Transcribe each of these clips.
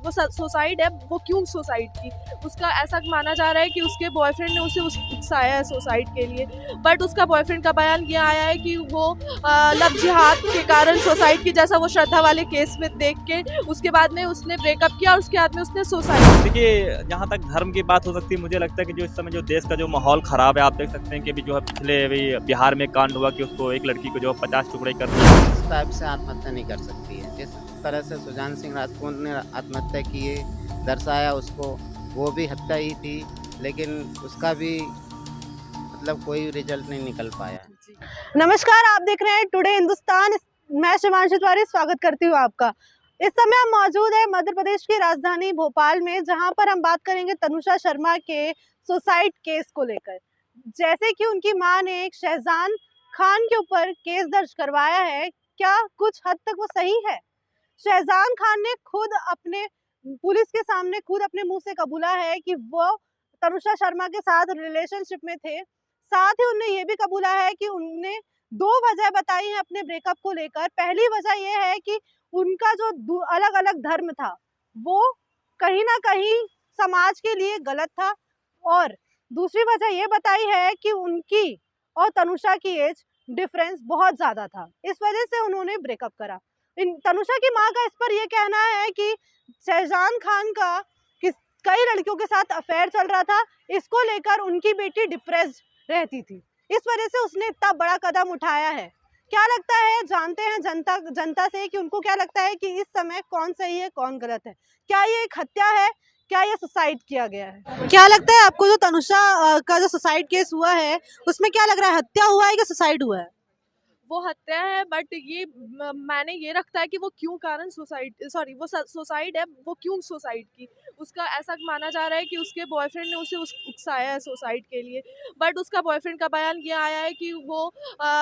वो सुसाइड है, वो क्यों सुसाइड की? उसका ऐसा माना जा रहा है कि उसके बॉयफ्रेंड ने उसे उकसाया है सुसाइड के लिए, बट उसका बॉयफ्रेंड का बयान ये आया है कि वो लव जिहाद के कारण सुसाइड की, जैसा वो श्रद्धा वाले केस में देख के उसके बाद में उसने ब्रेकअप किया और उसके बाद में उसने सुसाइड। देखिए, जहाँ तक धर्म की बात हो सकती है, मुझे लगता है कि जो इस समय जो देश का जो माहौल ख़राब है, आप देख सकते हैं कि अभी जो है पिछले अभी बिहार में कांड हुआ कि उसको एक लड़की को जो है 50 टुकड़े कर दिया। इस टाइप से आत्महत्या नहीं कर सकती है। जिस तरह से सुशांत सिंह राजपूत ने आत्महत्या की है, दर्शाया उसको, वो भी हत्या ही थी, लेकिन उसका भी मतलब कोई रिजल्ट नहीं निकल पाया। नमस्कार, आप देख रहे हैं टुडे हिंदुस्तान। मैं शिवांशी तिवारी स्वागत करती हूँ आपका। इस समय हम मौजूद है मध्य प्रदेश की राजधानी भोपाल में, जहां पर हम बात करेंगे तनुषा शर्मा के सुसाइड केस को लेकर। जैसे कि उनकी मां ने एक शहजान खान के ऊपर केस दर्ज करवाया है, क्या कुछ हद तक वो सही है? शहजान खान ने खुद अपने पुलिस के सामने खुद अपने मुंह से कबूला है कि वो तनुषा शर्मा के साथ रिलेशनशिप में थे। साथ ही उन्होंने ये भी कबूला है कि उनने दो वजह बताई है अपने ब्रेकअप को लेकर। पहली वजह ये है कि उनका जो अलग अलग धर्म था वो कहीं ना कहीं समाज के लिए गलत था, और दूसरी वजह ये बताई है कि उनकी और तनुषा की एज डिफरेंस बहुत ज्यादा था, इस वजह से उन्होंने ब्रेकअप करा। तनुषा की मां का इस पर यह कहना है कि शहजान खान का कई लड़कियों के साथ अफेयर चल रहा था, इसको लेकर उनकी बेटी डिप्रेस्ड रहती थी, इस वजह से उसने इतना बड़ा कदम उठाया है। क्या लगता है, जानते हैं जनता से कि उनको क्या लगता है कि इस समय कौन सही है कौन गलत है? क्या ये एक हत्या है, क्या ये सुसाइड किया गया है? क्या लगता है आपको, जो तनुषा का जो सुसाइड केस हुआ है उसमें क्या लग रहा है, हत्या हुआ है कि सुसाइड हुआ है? वो हत्या है, बट ये मैंने ये रखता है कि वो क्यों कारण वो सुसाइड है, वो क्यों सुसाइड की? उसका ऐसा माना जा रहा है कि उसके बॉयफ्रेंड ने उसे उकसाया है सुसाइड के लिए, बट उसका बॉयफ्रेंड का बयान ये आया है कि वो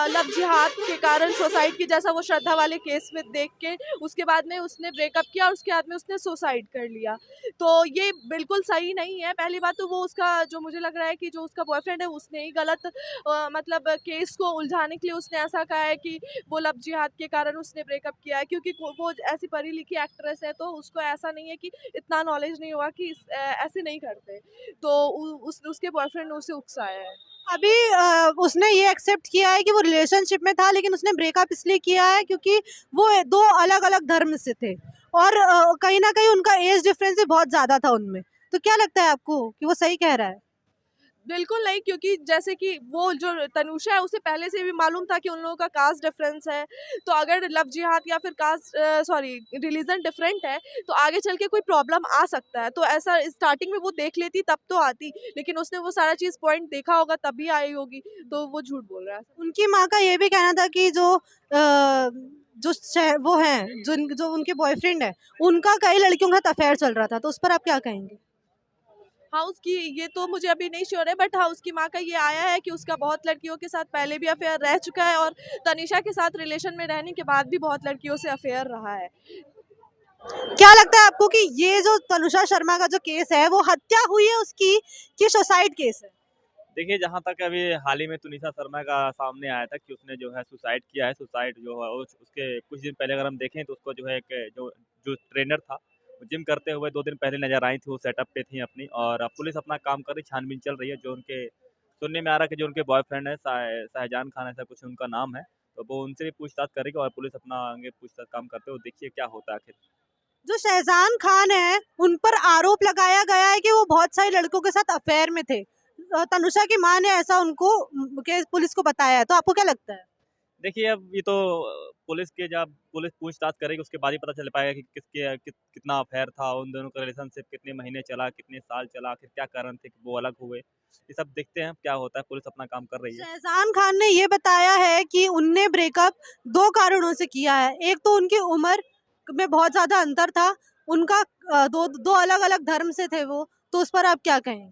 लव जिहाद के कारण सुसाइड की, जैसा वो श्रद्धा वाले केस में देख के उसके बाद में उसने ब्रेकअप किया और उसके बाद में उसने सुसाइड कर लिया। तो ये बिल्कुल सही नहीं है। पहली बात तो वो उसका जो मुझे लग रहा है कि जो उसका बॉयफ्रेंड है उसने ही गलत मतलब केस को उलझाने के लिए उसने ऐसा कहा है कि वो लव जिहाद के कारण उसने ब्रेकअप किया है, क्योंकि वो ऐसी पढ़ी लिखी एक्ट्रेस है, तो उसको ऐसा नहीं है कि इतना नॉलेज नहीं हुआ कि ऐसे नहीं करते, तो उसके बॉयफ्रेंड ने उसे उकसाया है। अभी उसने ये एक्सेप्ट किया है कि वो रिलेशनशिप में था, लेकिन उसने ब्रेकअप इसलिए किया है क्योंकि वो दो अलग अलग धर्म से थे, और कहीं ना कहीं उनका एज डिफरेंस भी बहुत ज्यादा था उनमें। तो क्या लगता है आपको कि वो सही कह रहा है? बिल्कुल नहीं, क्योंकि जैसे कि वो जो तनुषा है उसे पहले से भी मालूम था कि उन लोगों का कास्ट डिफरेंस है, तो अगर लव जिहाद या फिर रिलीजन डिफरेंट है तो आगे चल के कोई प्रॉब्लम आ सकता है। तो ऐसा स्टार्टिंग में वो देख लेती तब तो आती, लेकिन उसने वो सारा चीज़ पॉइंट देखा होगा तभी आई होगी, तो वो झूठ बोल रहा है। उनकी माँ का ये भी कहना था कि वो हैं जो उनके बॉयफ्रेंड है, उनका कई लड़कियों के साथ अफेयर चल रहा था, तो उस पर आप क्या कहेंगे? हाउस की ये तो मुझे अभी नहीं श्योर है, बट हाउस की माँ का ये आया है कि उसका बहुत लड़कियों के साथ पहले भी अफेयर रह चुका है, और तनिषा के साथ रिलेशन में रहने के बाद भी बहुत लड़कियों से अफेयर रहा है। क्या लगता है आपको कि ये जो तनुषा शर्मा का जो केस है वो हत्या हुई है उसकी, कि सुसाइड केस है? देखिए, जहाँ तक अभी हाल ही में तुनिसा शर्मा का सामने आया था कि उसने जो है सुसाइड किया है। सुसाइड जो है उसके कुछ दिन पहले अगर हम देखें तो उसको जो है एक जो जो ट्रेनर था, वो जिम करते हुए 2 दिन पहले नज़र आई थी, वो सेटअप पे थी अपनी, और अब पुलिस अपना काम कर रही, छानबीन चल रही है। जो उनके सुनने में आ रहा है कि जो उनके बॉयफ्रेंड है शाहजहान खान, ऐसा कुछ उनका नाम है, तो वो उनसे भी पूछताछ करेगी और पुलिस अपना आगे पूछताछ काम करते हुए देखिए क्या होता है आखिर। जो शहजान खान है उन पर आरोप लगाया गया है कि वो बहुत सारी लड़कों के साथ अफेयर में थे। तनुषा की मां ने ऐसा उनको के पुलिस को बताया है, तो आपको क्या लगता है? देखिए, अब ये तो पुलिस के जब पुलिस पूछताछ करेगी उसके बाद ही पता चल पाएगा कि कितना अफेयर था, उन दोनों का रिलेशनशिप कितने महीने चला, कितने साल चला, आखिर क्या कारण थे कि वो अलग हुए। ये सब देखते हैं क्या होता है, पुलिस अपना काम कर रही है। शहजान खान ने ये बताया है कि उनने ब्रेकअप दो कारणों से किया है। एक तो उनकी उम्र में बहुत ज्यादा अंतर था, उनका दो दो अलग अलग धर्म से थे वो, तो उस पर आप क्या कहें?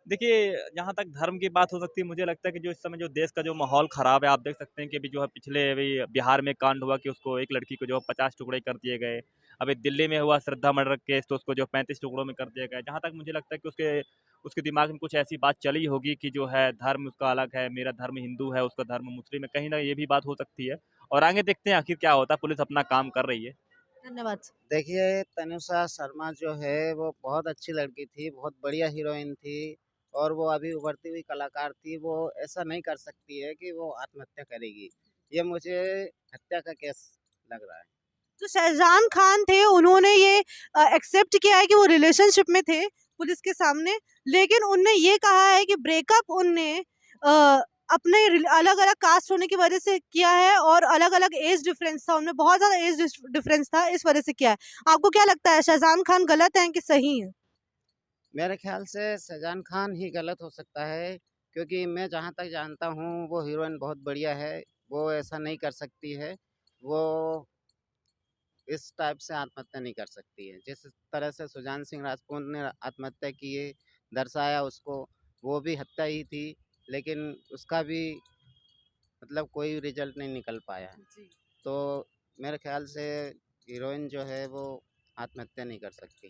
देखिए, जहाँ तक धर्म की बात हो सकती है, मुझे लगता है कि जो इस समय जो देश का जो माहौल ख़राब है, आप देख सकते हैं कि अभी जो है पिछले अभी बिहार में कांड हुआ कि उसको एक लड़की को जो है 50 टुकड़े कर दिए गए। अभी दिल्ली में हुआ श्रद्धा मर्डर केस, तो उसको जो 35 टुकड़ों में कर दिया गया। जहाँ तक मुझे लगता है कि उसके उसके दिमाग में कुछ ऐसी बात चली होगी कि जो है धर्म उसका अलग है, मेरा धर्म हिंदू है, उसका धर्म मुस्लिम है, कहीं ना ये भी बात हो सकती है। और आगे देखते हैं आखिर क्या होता है, पुलिस अपना काम कर रही है। धन्यवाद। देखिए, तनुषा शर्मा जो है वो बहुत अच्छी लड़की थी, बहुत बढ़िया हीरोइन थी और वो अभी उभरती हुई कलाकार थी। वो ऐसा नहीं कर सकती है कि वो आत्महत्या करेगी। ये मुझे हत्या का केस लग रहा है। जो शाहजहान खान थे उन्होंने ये एक्सेप्ट किया है कि वो रिलेशनशिप में थे पुलिस के सामने, लेकिन उनने ये कहा है कि ब्रेकअप उनने अपने अलग अलग कास्ट होने की वजह से किया है और अलग अलग एज डिफरेंस था, उनमें बहुत ज़्यादा एज डिफरेंस था, इस वजह से किया है। आपको क्या लगता है शाहजहान खान गलत हैं कि सही हैं? मेरे ख़्याल से शाहजहान खान ही गलत हो सकता है, क्योंकि मैं जहाँ तक जानता हूँ वो हीरोइन बहुत बढ़िया है, वो ऐसा नहीं कर सकती है। वो इस टाइप से आत्महत्या नहीं कर सकती है। जिस तरह से सुशांत सिंह राजपूत ने आत्महत्या की है, दर्शाया उसको, वो भी हत्या ही थी, लेकिन उसका भी मतलब कोई रिज़ल्ट नहीं निकल पाया है। जी। तो मेरे ख़्याल से हीरोइन जो है वो आत्महत्या नहीं कर सकती।